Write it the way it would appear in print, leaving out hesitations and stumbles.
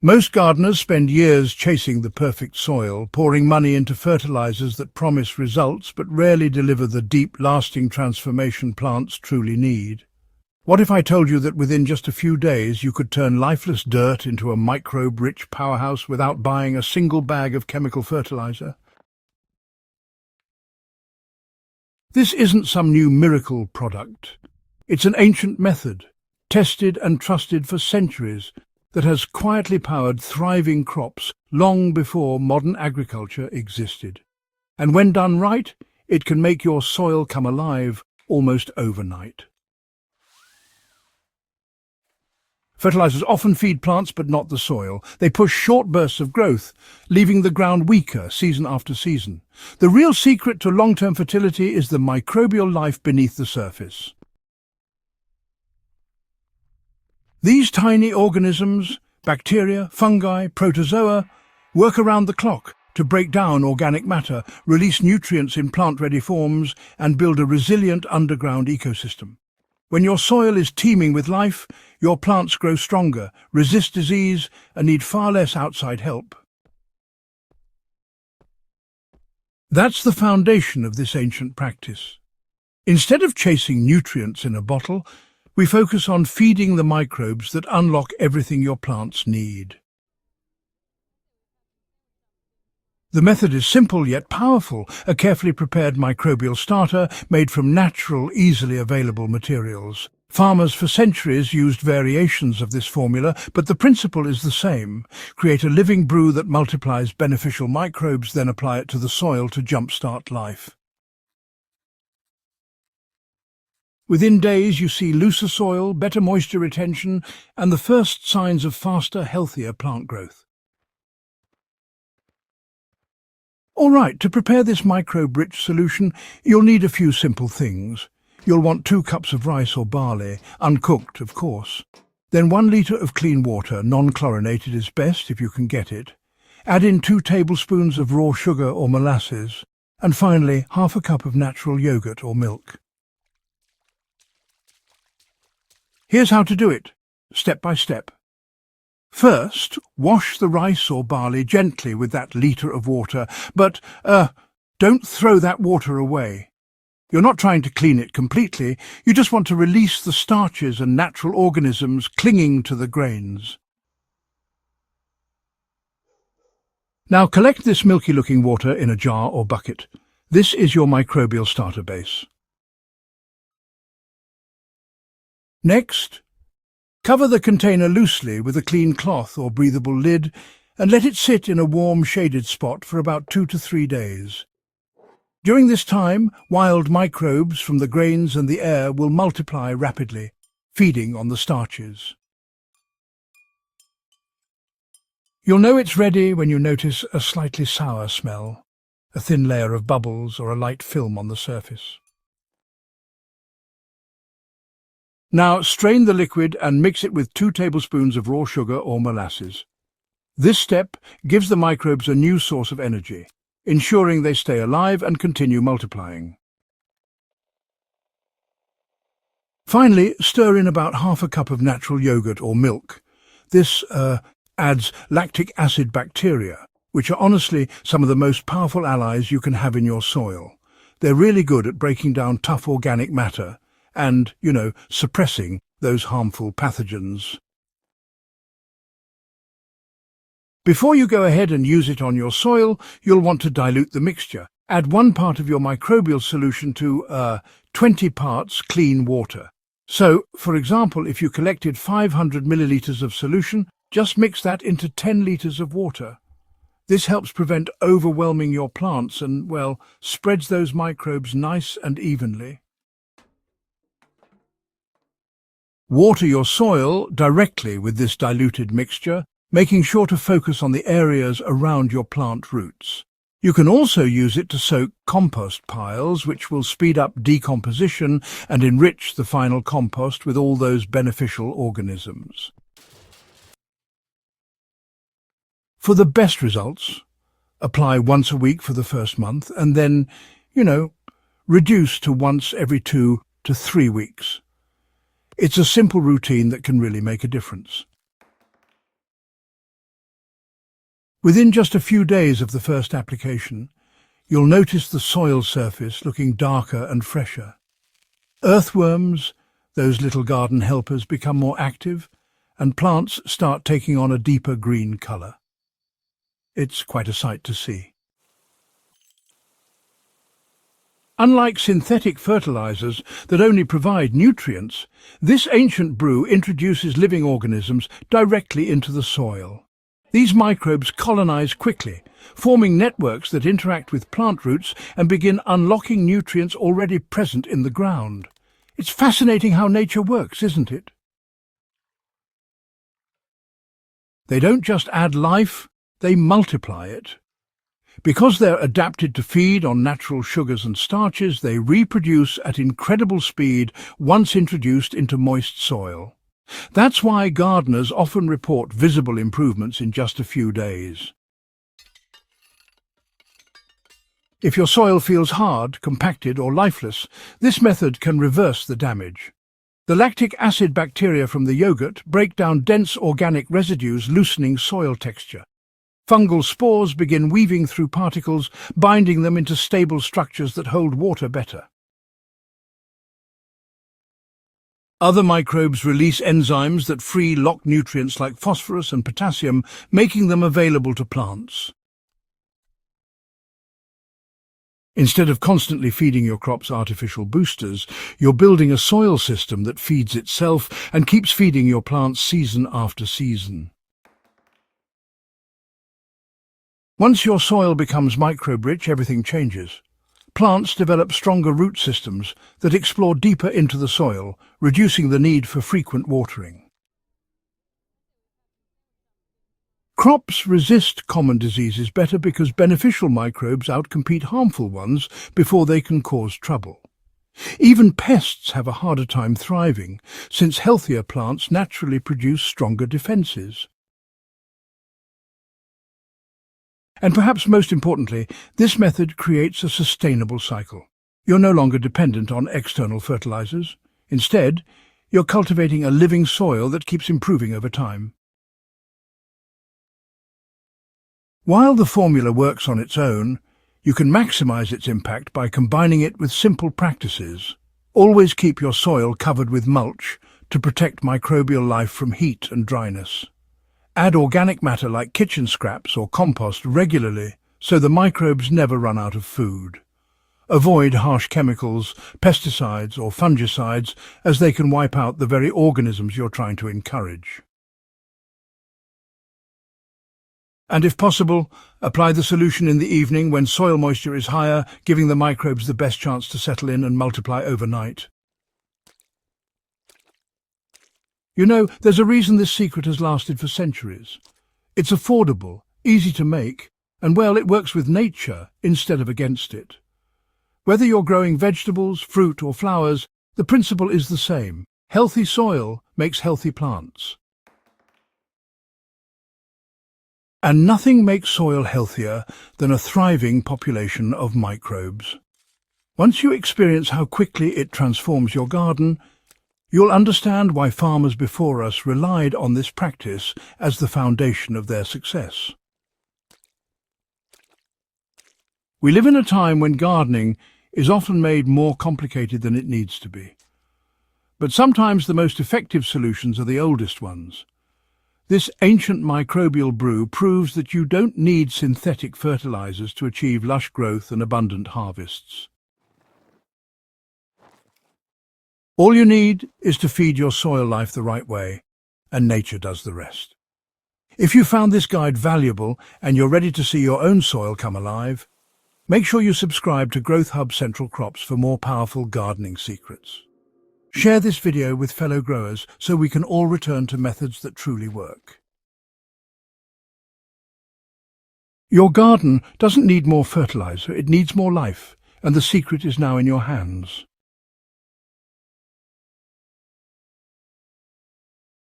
Most gardeners spend years chasing the perfect soil, pouring money into fertilizers that promise results but rarely deliver the deep, lasting transformation plants truly need. What if I told you that within just a few days you could turn lifeless dirt into a microbe-rich powerhouse without buying a single bag of chemical fertilizer? This isn't some new miracle product. It's an ancient method, tested and trusted for centuries, that has quietly powered thriving crops long before modern agriculture existed. And when done right, it can make your soil come alive almost overnight. Fertilizers often feed plants but not the soil. They push short bursts of growth, leaving the ground weaker season after season. The real secret to long-term fertility is the microbial life beneath the surface. These tiny organisms, bacteria, fungi, protozoa, work around the clock to break down organic matter, release nutrients in plant-ready forms, and build a resilient underground ecosystem. When your soil is teeming with life, your plants grow stronger, resist disease, and need far less outside help. That's the foundation of this ancient practice. Instead of chasing nutrients in a bottle, we focus on feeding the microbes that unlock everything your plants need. The method is simple yet powerful, a carefully prepared microbial starter made from natural, easily available materials. Farmers for centuries used variations of this formula, but the principle is the same. Create a living brew that multiplies beneficial microbes, then apply it to the soil to jumpstart life. Within days you see looser soil, better moisture retention, and the first signs of faster, healthier plant growth. All right, to prepare this microbe-rich solution, you'll need a few simple things. You'll want 2 cups of rice or barley, uncooked, of course. Then 1 litre of clean water, non-chlorinated is best if you can get it. Add in 2 tablespoons of raw sugar or molasses. And finally, half a cup of natural yogurt or milk. Here's how to do it, step by step. First, wash the rice or barley gently with that litre of water, but don't throw that water away. You're not trying to clean it completely, you just want to release the starches and natural organisms clinging to the grains. Now collect this milky-looking water in a jar or bucket. This is your microbial starter base. Next, cover the container loosely with a clean cloth or breathable lid and let it sit in a warm, shaded spot for about 2 to 3 days. During this time, wild microbes from the grains and the air will multiply rapidly, feeding on the starches. You'll know it's ready when you notice a slightly sour smell, a thin layer of bubbles or a light film on the surface. Now strain the liquid and mix it with 2 tablespoons of raw sugar or molasses. This step gives the microbes a new source of energy, ensuring they stay alive and continue multiplying. Finally, stir in about half a cup of natural yogurt or milk. This adds lactic acid bacteria, which are honestly some of the most powerful allies you can have in your soil. They're really good at breaking down tough organic matter and, suppressing those harmful pathogens. Before you go ahead and use it on your soil, you'll want to dilute the mixture. Add 1 part of your microbial solution to 20 parts clean water. So, for example, if you collected 500 milliliters of solution, just mix that into 10 liters of water. This helps prevent overwhelming your plants and, spreads those microbes nice and evenly. Water your soil directly with this diluted mixture, making sure to focus on the areas around your plant roots. You can also use it to soak compost piles, which will speed up decomposition and enrich the final compost with all those beneficial organisms. For the best results, apply once a week for the first month and then, reduce to once every 2 to 3 weeks. It's a simple routine that can really make a difference. Within just a few days of the first application, you'll notice the soil surface looking darker and fresher. Earthworms, those little garden helpers, become more active, and plants start taking on a deeper green colour. It's quite a sight to see. Unlike synthetic fertilizers that only provide nutrients, this ancient brew introduces living organisms directly into the soil. These microbes colonize quickly, forming networks that interact with plant roots and begin unlocking nutrients already present in the ground. It's fascinating how nature works, isn't it? They don't just add life, they multiply it. Because they're adapted to feed on natural sugars and starches, they reproduce at incredible speed once introduced into moist soil. That's why gardeners often report visible improvements in just a few days. If your soil feels hard, compacted or lifeless, this method can reverse the damage. The lactic acid bacteria from the yogurt break down dense organic residues, loosening soil texture. Fungal spores begin weaving through particles, binding them into stable structures that hold water better. Other microbes release enzymes that free locked nutrients like phosphorus and potassium, making them available to plants. Instead of constantly feeding your crops artificial boosters, you're building a soil system that feeds itself and keeps feeding your plants season after season. Once your soil becomes microbe-rich, everything changes. Plants develop stronger root systems that explore deeper into the soil, reducing the need for frequent watering. Crops resist common diseases better because beneficial microbes outcompete harmful ones before they can cause trouble. Even pests have a harder time thriving, since healthier plants naturally produce stronger defenses. And perhaps most importantly, this method creates a sustainable cycle. You're no longer dependent on external fertilizers. Instead, you're cultivating a living soil that keeps improving over time. While the formula works on its own, you can maximize its impact by combining it with simple practices. Always keep your soil covered with mulch to protect microbial life from heat and dryness. Add organic matter like kitchen scraps or compost regularly so the microbes never run out of food. Avoid harsh chemicals, pesticides or fungicides, as they can wipe out the very organisms you're trying to encourage. And if possible, apply the solution in the evening when soil moisture is higher, giving the microbes the best chance to settle in and multiply overnight. You know, there's a reason this secret has lasted for centuries. It's affordable, easy to make, and well, it works with nature instead of against it. Whether you're growing vegetables, fruit or flowers, the principle is the same. Healthy soil makes healthy plants. And nothing makes soil healthier than a thriving population of microbes. Once you experience how quickly it transforms your garden, you'll understand why farmers before us relied on this practice as the foundation of their success. We live in a time when gardening is often made more complicated than it needs to be. But sometimes the most effective solutions are the oldest ones. This ancient microbial brew proves that you don't need synthetic fertilizers to achieve lush growth and abundant harvests. All you need is to feed your soil life the right way, and nature does the rest. If you found this guide valuable and you're ready to see your own soil come alive, make sure you subscribe to Growth Hub Central Crops for more powerful gardening secrets. Share this video with fellow growers so we can all return to methods that truly work. Your garden doesn't need more fertilizer, it needs more life, and the secret is now in your hands.